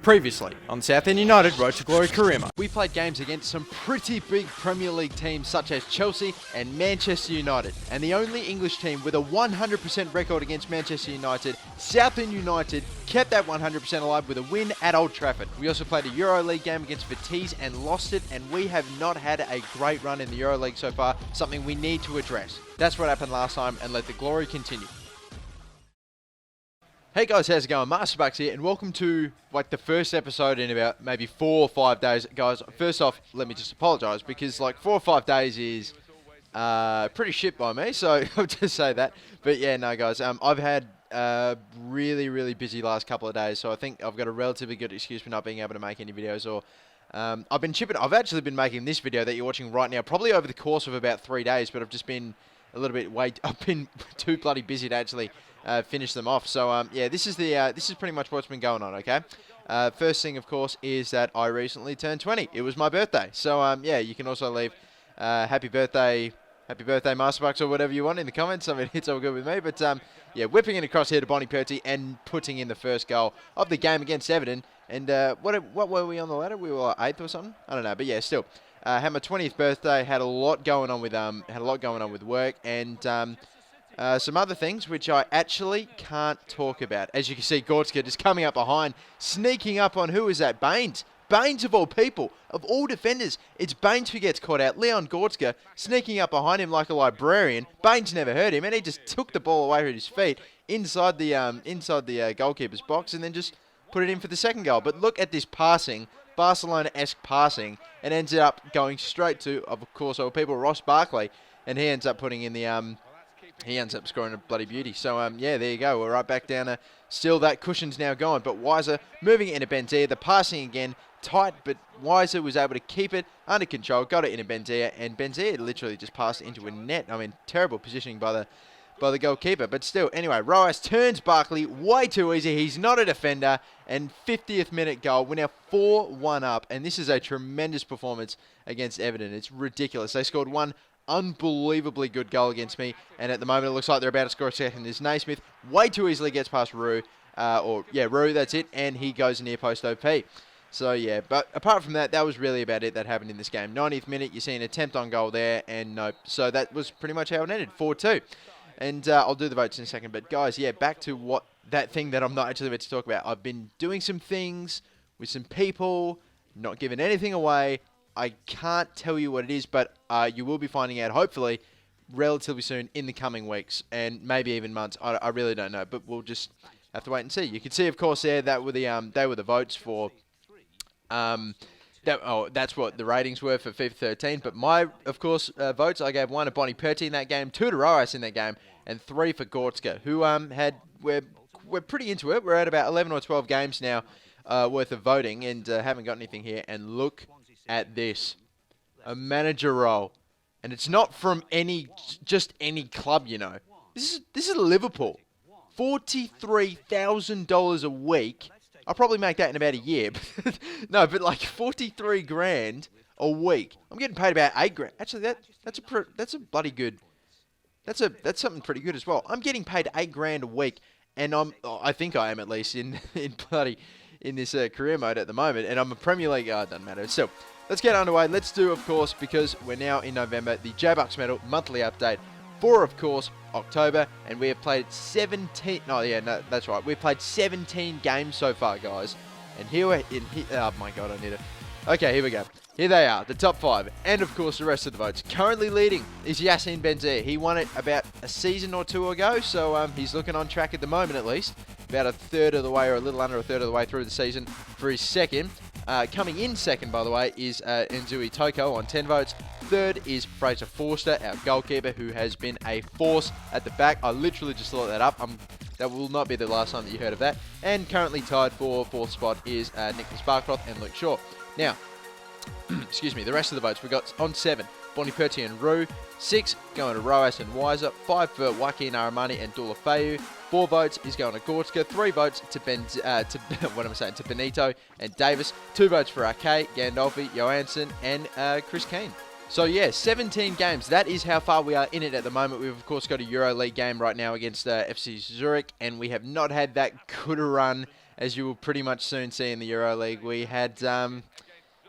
Previously on Southend United Road to Glory career mode. We played games against some pretty big Premier League teams such as Chelsea and Manchester United. And the only English team with a 100% record against Manchester United, Southend United, kept that 100% alive with a win at Old Trafford. We also played a EuroLeague game against Vitesse and lost it, and we have not had a great run in the EuroLeague so far, something we need to address. That's what happened last time, and let the glory continue. Hey guys, how's it going? Masterbucks here, and welcome to like the first episode in about maybe 4 or 5 days. Guys, first off, let me just apologise because like 4 or 5 days is pretty shit by me, so I'll just say that. But yeah, no guys, I've had really busy last couple of days, so I think I've got a relatively good excuse for not being able to make any videos. Or I've actually been making this video that you're watching right now probably over the course of about 3 days, but I've just been a little bit I've been too bloody busy to actually finish them off. So yeah, this is pretty much what's been going on. Okay, first thing of course is that I recently turned 20. It was my birthday, so yeah, you can also leave happy birthday Masterbucks or whatever you want in the comments. I mean, it's all good with me. But yeah, whipping it across here to Bonnie Perty and putting in the first goal of the game against Everton. And what were we on the ladder? We were 8th or something. I don't know, but yeah, still. Had my 20th birthday. Had a lot going on with work and some other things which I actually can't talk about. As you can see, Gortzka just coming up behind, sneaking up on who is that? Baines. Baines of all people, of all defenders, it's Baines who gets caught out. Leon Gortzka sneaking up behind him like a librarian. Baines never heard him, and he just took the ball away with his feet inside the goalkeeper's box, and then just put it in for the second goal. But look at this passing. Barcelona-esque passing, and ends up going straight to, of course, our people, Ross Barkley, and he ends up putting in the he ends up scoring a bloody beauty. So yeah, there you go. We're right back down to still that cushion's now gone, but Weiser moving it into Benzia. The passing again tight, but Weiser was able to keep it under control, got it into Benzia, and Benzia literally just passed it into a net. I mean, terrible positioning by the goalkeeper, but still. Anyway, Roas turns Barkley way too easy. He's not a defender, and 50th minute goal. We're now 4-1 up, and this is a tremendous performance against Everton. It's ridiculous. They scored one unbelievably good goal against me, and at the moment it looks like they're about to score a second. There's Naismith, way too easily gets past Rue, Rue, that's it, and he goes near post OP. So yeah, but apart from that, that was really about it that happened in this game. 90th minute, you see an attempt on goal there, and nope. So that was pretty much how it ended, 4-2. And I'll do the votes in a second. But guys, yeah, back to that thing that I'm not actually about to talk about. I've been doing some things with some people, not giving anything away. I can't tell you what it is, but you will be finding out, hopefully, relatively soon in the coming weeks and maybe even months. I really don't know, but we'll just have to wait and see. You can see, of course, there that were they were the votes for. That's what the ratings were for FIFA 13. But my, of course, votes, I gave 1 to Bonnie Perty in that game, 2 to Roas in that game, and 3 for Gortzka, who we're pretty into it. We're at about 11 or 12 games now worth of voting, and haven't got anything here. And look at this, a manager role, and it's not from just any club, you know. This is Liverpool, $43,000 a week. I'll probably make that in about a year. No, but like 43 grand a week. I'm getting paid about 8 grand. Actually, that's a bloody good. That's something pretty good as well. I'm getting paid 8 grand a week, and I think I am at least in this career mode at the moment. And I'm a Premier League. It doesn't matter. So let's get underway. Let's do, of course, because we're now in November, the J-Bucks Medal monthly update for, of course, October, and we have played 17. Oh yeah, no, that's right. We've played 17 games so far, guys. And here we're in. Oh my God, I need it. Okay, here we go. Here they are, the top 5, and of course the rest of the votes. Currently leading is Yassine Benzia. He won it about a season or 2 ago, so he's looking on track at the moment at least. About a third of the way, or a little under a third of the way through the season for his second. Coming in second, by the way, is Nzui Toko on 10 votes. Third is Fraser Forster, our goalkeeper, who has been a force at the back. I literally just looked that up. That will not be the last time that you heard of that. And currently tied for 4th spot is Nicholas Barcroft and Luke Shaw. Now, excuse me, the rest of the votes we got on 7, Bonnie Perty and Rue. 6 going to Roas and Weiser. 5 for Waki Naramani and Dula Fayu. 4 votes is going to Gortzka. 3 votes to to Benito and Davis. 2 votes for Arke, Gandolfi, Johansson, and Chris Keane. So yeah, 17 games. That is how far we are in it at the moment. We've of course got a EuroLeague game right now against FC Zurich, and we have not had that good a run as you will pretty much soon see in the Euro League. We had,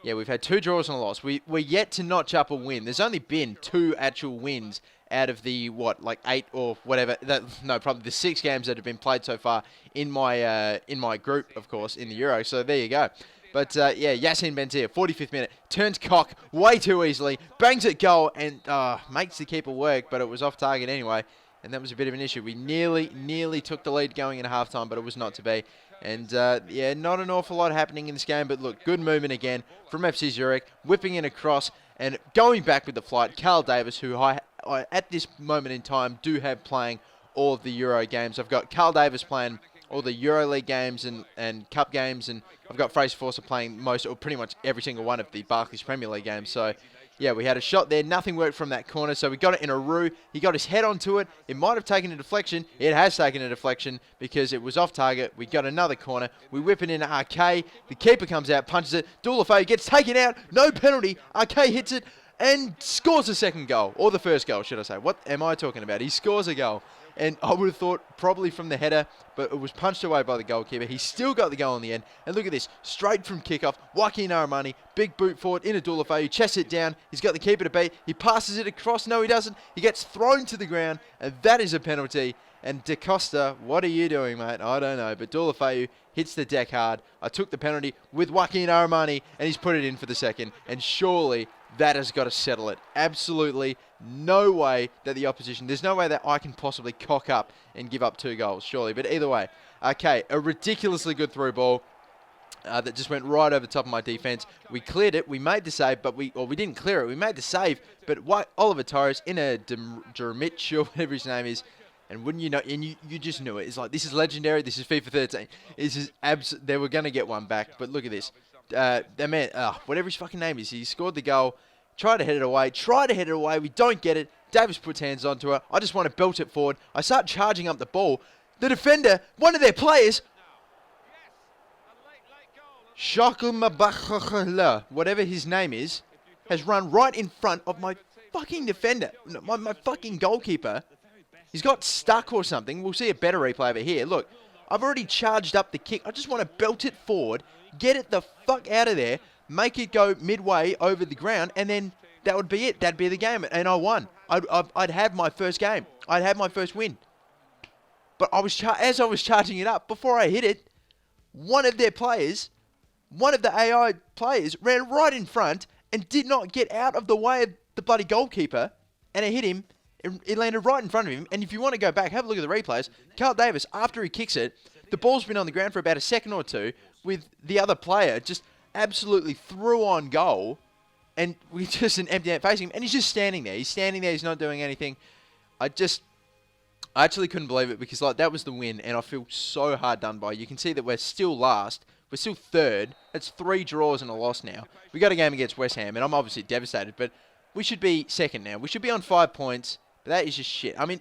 we've had 2 draws and a loss. We're yet to notch up a win. There's only been 2 actual wins out of the, 8 or whatever. Probably the 6 games that have been played so far in my group, of course, in the Euro. So there you go. But, Yassine Benzia, 45th minute, turns cock way too easily, bangs it goal, and makes the keeper work, but it was off target anyway, and that was a bit of an issue. We nearly took the lead going into halftime, but it was not to be. And, not an awful lot happening in this game, but look, good movement again from FC Zurich, whipping in across, and going back with the flight, Carl Davis, who I at this moment in time do have playing all of the Euro games. I've got Carl Davis playing all the Euro League games and Cup games, and I've got Fraser Forster playing most or pretty much every single one of the Barclays Premier League games. So, yeah, we had a shot there. Nothing worked from that corner, so we got it in a roux. He got his head onto it. It might have taken a deflection. It has taken a deflection because it was off target. We got another corner. We whip it into RK. The keeper comes out, punches it. Doulafeu gets taken out. No penalty. RK hits it and scores a second goal. Or the first goal, should I say. What am I talking about? He scores a goal. And I would have thought probably from the header, but it was punched away by the goalkeeper. He still got the goal in the end. And look at this. Straight from kickoff. Joaquin Aramani. Big boot forward into Doulafeu. Chests it down. He's got the keeper to beat. He passes it across. No, he doesn't. He gets thrown to the ground. And that is a penalty. And Da Costa, what are you doing, mate? I don't know. But Doulafeu hits the deck hard. I took the penalty with Joaquin Aramani, and he's put it in for the second. And surely that has got to settle it. Absolutely no way that the opposition, there's no way that I can possibly cock up and give up 2 goals, surely. But either way, okay, a ridiculously good through ball that just went right over the top of my defense. We cleared it, we made the save, but we didn't clear it. We made the save, but Oliver Torres in a Dermich or whatever his name is, and wouldn't you know, and you just knew it. It's like, this is legendary, this is FIFA 13. This is they were going to get one back, but look at this. That man, whatever his fucking name is, he scored the goal. Try to head it away. We don't get it. Davis puts hands onto her. I just want to belt it forward. I start charging up the ball. The defender, one of their players, Shakumabakhala, whatever his name is, has run right in front of my fucking defender, my fucking goalkeeper. He's got stuck or something. We'll see a better replay over here. Look, I've already charged up the kick. I just want to belt it forward, get it the fuck out of there, make it go midway over the ground, and then that would be it. That'd be the game, and I won. I'd have my first game. I'd have my first win. But as I was charging it up, before I hit it, one of their players, one of the AI players, ran right in front and did not get out of the way of the bloody goalkeeper, and it hit him. It landed right in front of him, and if you want to go back, have a look at the replays. Carl Davis, after he kicks it, the ball's been on the ground for about a second or two, with the other player just absolutely threw on goal, and we just an empty net facing him, and he's just standing there. He's standing there. He's not doing anything. I actually couldn't believe it, because that was the win, and I feel so hard done by. You can see that we're still last. We're still third. It's 3 draws and a loss now. We got a game against West Ham, and I'm obviously devastated, but we should be second now. We should be on 5 points, but that is just shit. I mean,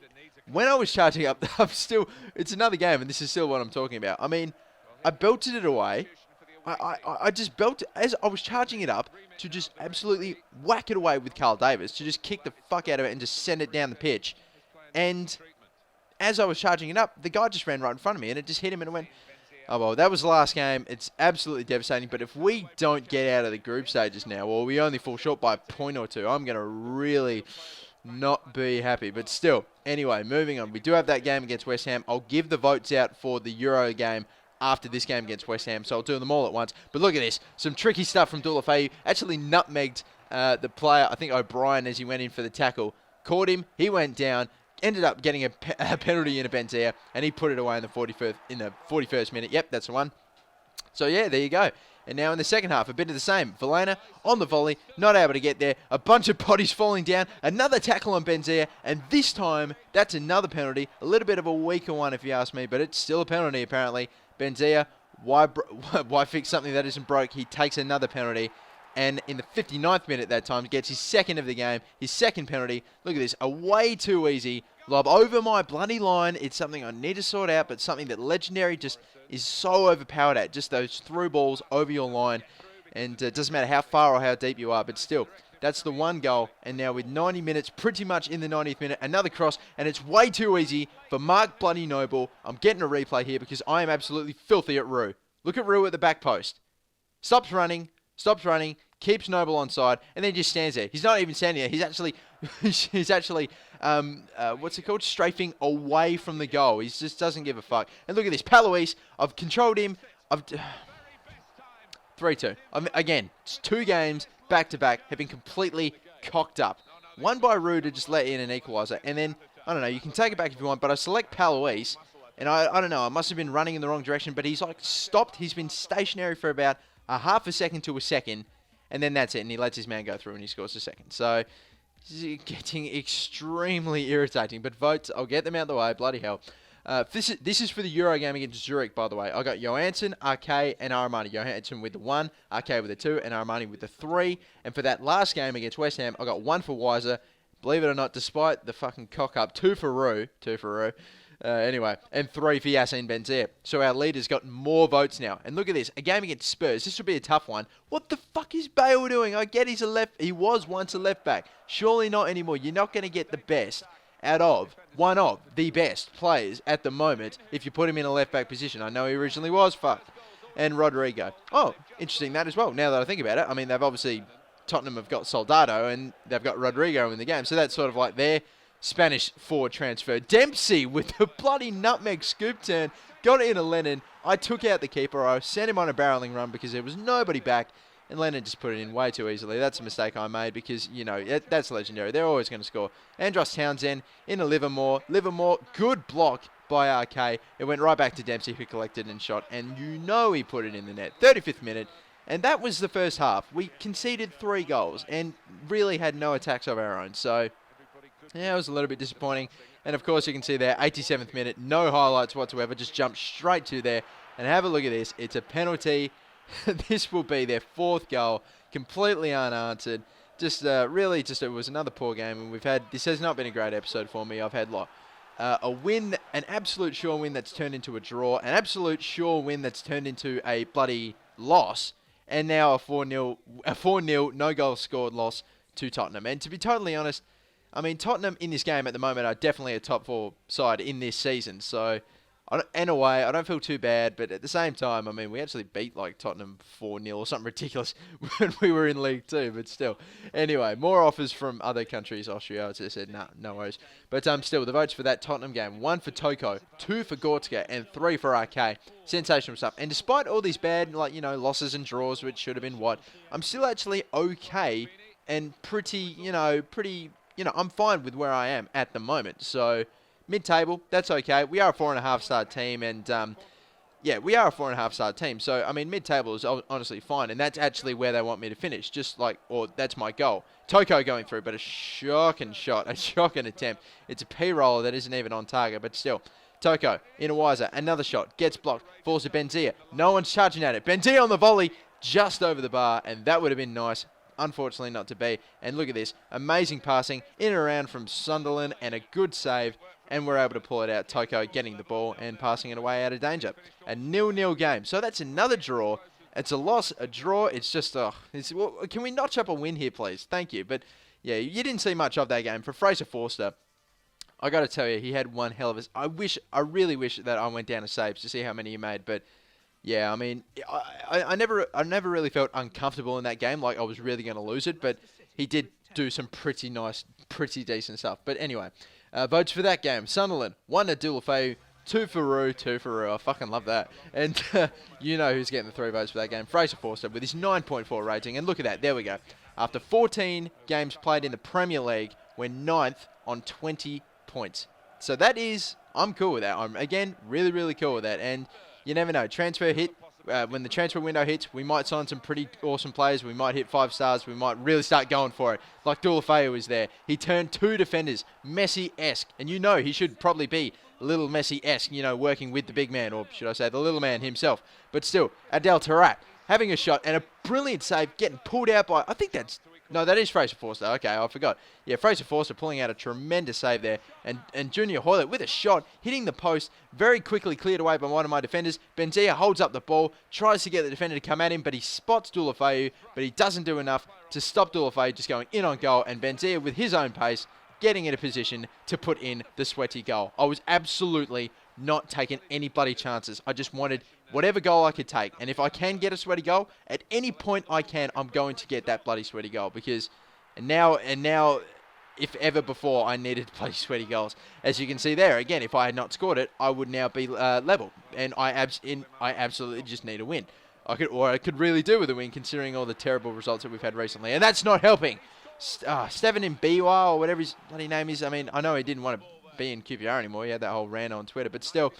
when I was charging up, it's another game, and this is still what I'm talking about. I mean, I belted it away. I just belted, as I was charging it up, to just absolutely whack it away with Carl Davis, to just kick the fuck out of it and just send it down the pitch. And as I was charging it up, the guy just ran right in front of me, and it just hit him, and it went, oh, well, that was the last game. It's absolutely devastating, but if we don't get out of the group stages now, or we only fall short by a point or two, I'm going to really not be happy. But still, anyway, moving on. We do have that game against West Ham. I'll give the votes out for the Euro game after this game against West Ham, so I'll do them all at once. But look at this. Some tricky stuff from Doulafeu. Actually nutmegged the player, I think O'Brien, as he went in for the tackle. Caught him. He went down. Ended up getting a penalty in a Benzia, and he put it away in the 41st minute. Yep, that's the one. So, yeah, there you go. And now in the second half, a bit of the same. Valena on the volley, not able to get there. A bunch of bodies falling down. Another tackle on Benzia, and this time, that's another penalty. A little bit of a weaker one, if you ask me, but it's still a penalty, apparently. Benzia, why fix something that isn't broke? He takes another penalty. And in the 59th minute that time, gets his second of the game, his second penalty. Look at this, a way too easy lob over my bloody line. It's something I need to sort out, but something that Legendary just is so overpowered at. Just those through balls over your line. And it doesn't matter how far or how deep you are, but still, that's the one goal. And now with 90 minutes, pretty much in the 90th minute, another cross, and it's way too easy for Mark Bloody Noble. I'm getting a replay here because I am absolutely filthy at Roo. Look at Rue at the back post. Stops running, keeps Noble on side, and then just stands there. He's not even standing there. He's actually, strafing away from the goal. He just doesn't give a fuck. And look at this. Palois, I've controlled him. 3-2. Again, it's 2 games back-to-back have been completely cocked up. One by Rue to just let in an equaliser, and then, I don't know, you can take it back if you want, but I select Palois, and I don't know, I must have been running in the wrong direction, but he's like stopped. He's been stationary for about a half a second to a second, and then that's it, and he lets his man go through and he scores a second. So, this is getting extremely irritating, but votes, I'll get them out of the way, bloody hell. This is for the Euro game against Zurich, by the way. I got Johansson, RK, and Armani. Johansson with the 1, RK with the 2, and Armani with the 3. And for that last game against West Ham, I got 1 for Weiser. Believe it or not, despite the fucking cock-up, 2 for Rue. Anyway, and 3 for Yassine Benzia. So our leader's got more votes now. And look at this, a game against Spurs. This should be a tough one. What the fuck is Bale doing? I get he was once a left back. Surely not anymore. You're not going to get the best out of one of the best players at the moment if you put him in a left back position. I know he originally was fucked. And Rodrigo. Oh, interesting that as well, now that I think about it. I mean, Tottenham have got Soldado and they've got Rodrigo in the game. So that's sort of like their Spanish forward transfer. Dempsey with the bloody nutmeg scoop turn. Got it into Lennon. I took out the keeper. I sent him on a barreling run because there was nobody back. And Lennon just put it in way too easily. That's a mistake I made because, you know, that's legendary. They're always going to score. Andros Townsend into Livermore. Livermore, good block by RK. It went right back to Dempsey who collected and shot. And you know he put it in the net. 35th minute. And that was the first half. We conceded 3 goals and really had no attacks of our own. So, yeah, it was a little bit disappointing. And, of course, you can see there, 87th minute, no highlights whatsoever. Just jumped straight to there. And have a look at this. It's a penalty. This will be their 4th goal, completely unanswered. It was another poor game, and this has not been a great episode for me. I've had a win, an absolute sure win that's turned into a draw, an absolute sure win that's turned into a bloody loss, and now a 4-0, no goals scored loss to Tottenham. And to be totally honest, I mean, Tottenham in this game at the moment are definitely a top 4 side in this season, so in a way, I don't feel too bad, but at the same time, I mean, we actually beat like Tottenham 4-0 or something ridiculous when we were in League 2, but still. Anyway, more offers from other countries. Austria, as I said, no worries. But still, the votes for that Tottenham game, 1 for Toko, 2 for Gortka, and 3 for RK. Sensational stuff. And despite all these bad, losses and draws, which should have been I'm still actually okay and I'm fine with where I am at the moment. So, mid-table, that's okay. We are a 4.5-star team, and we are a 4.5-star team. So, I mean, mid-table is honestly fine, and that's actually where they want me to finish. That's my goal. Toko going through, but a shocking shot, a shocking attempt. It's a P-roller that isn't even on target, but still. Toko, in a Weiser, another shot, gets blocked, falls to Benzia. No one's charging at it. Benzia on the volley, just over the bar, and that would have been nice. Unfortunately not to be. And look at this, amazing passing in and around from Sunderland, and a good save. And we're able to pull it out. Toko getting the ball and passing it away out of danger. A 0-0 game. So that's another draw. It's a loss, a draw. It's just, can we notch up a win here, please? Thank you. But, yeah, you didn't see much of that game. For Fraser Forster, I got to tell you, he had one hell of a... I really wish that I went down to saves to see how many he made. But, yeah, I mean, I never really felt uncomfortable in that game, like I was really going to lose it. But he did do some pretty nice, pretty decent stuff. But anyway... votes for that game. Sunderland, 1 to Deulofeu, 2 for Rue, 2 for Rue. I fucking love that. And you know who's getting the 3 votes for that game. Fraser Forster with his 9.4 rating. And look at that. There we go. After 14 games played in the Premier League, we're 9th on 20 points. So that is... I'm cool with that. I'm, again, really, really cool with that. And you never know. Transfer hit... when the transfer window hits, we might sign some pretty awesome players. We might hit 5 stars. We might really start going for it. Like Deulofeu was there. He turned 2 defenders, Messi-esque. And you know he should probably be a little Messi-esque, working with the big man. Or should I say the little man himself. But still, Adel Taarabt having a shot and a brilliant save, getting pulled out by... I think that's... No, that is Fraser Forster. Okay, I forgot. Yeah, Fraser Forster pulling out a tremendous save there. And Junior Hoylett with a shot, hitting the post, very quickly cleared away by one of my defenders. Benzia holds up the ball, tries to get the defender to come at him, but he spots Deulofeu, but he doesn't do enough to stop Deulofeu just going in on goal. And Benzia, with his own pace, getting in a position to put in the sweaty goal. I was absolutely not taken any bloody chances. I just wanted whatever goal I could take. And if I can get a sweaty goal, at any point I can, I'm going to get that bloody sweaty goal. Because, and now, if ever before, I needed bloody sweaty goals. As you can see there, again, if I had not scored it, I would now be level. And I absolutely just need a win. I could really do with a win, considering all the terrible results that we've had recently. And that's not helping. Steven in Biwa, or whatever his bloody name is. I mean, I know he didn't want to be in QPR anymore. He had that whole rant on Twitter. But still,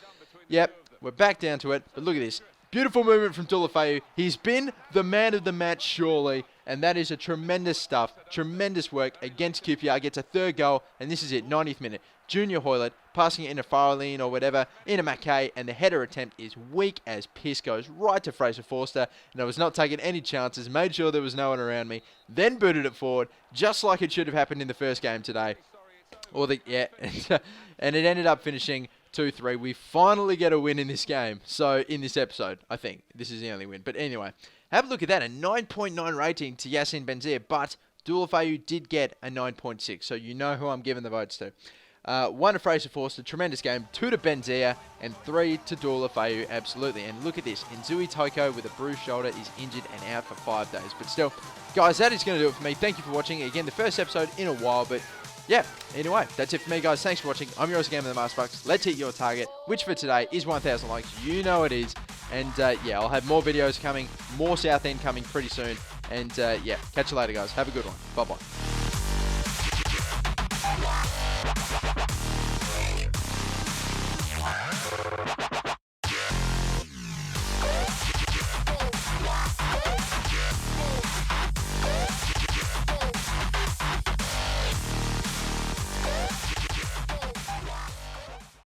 yep, we're back down to it. But look at this. Beautiful movement from Deulofeu. He's been the man of the match, surely. And that is a tremendous stuff. Tremendous work against QPR. Gets a third goal. And this is it, 90th minute. Junior Hoylett passing it into Farrelline or whatever, into Mackay, and the header attempt is weak as piss, goes right to Fraser Forster, and I was not taking any chances, made sure there was no one around me, then booted it forward, just like it should have happened in the first game today. And it ended up finishing 2-3. We finally get a win in this game, so in this episode, I think. This is the only win. But anyway, have a look at that, a 9.9 rating to Yassine Benzir, but Deulofeu did get a 9.6, so you know who I'm giving the votes to. 1 to Fraser Forster, tremendous game. 2 to Benzia, and 3 to Deulofeu, absolutely. And look at this, Nzui Toko with a bruised shoulder is injured and out for 5 days. But still, guys, that is going to do it for me. Thank you for watching. Again, the first episode in a while, but yeah, anyway, that's it for me, guys. Thanks for watching. I'm your Gamer, the Masterbucks. Let's hit your target, which for today is 1,000 likes. You know it is. And yeah, I'll have more videos coming, more Southend coming pretty soon. And yeah, catch you later, guys. Have a good one. Bye-bye.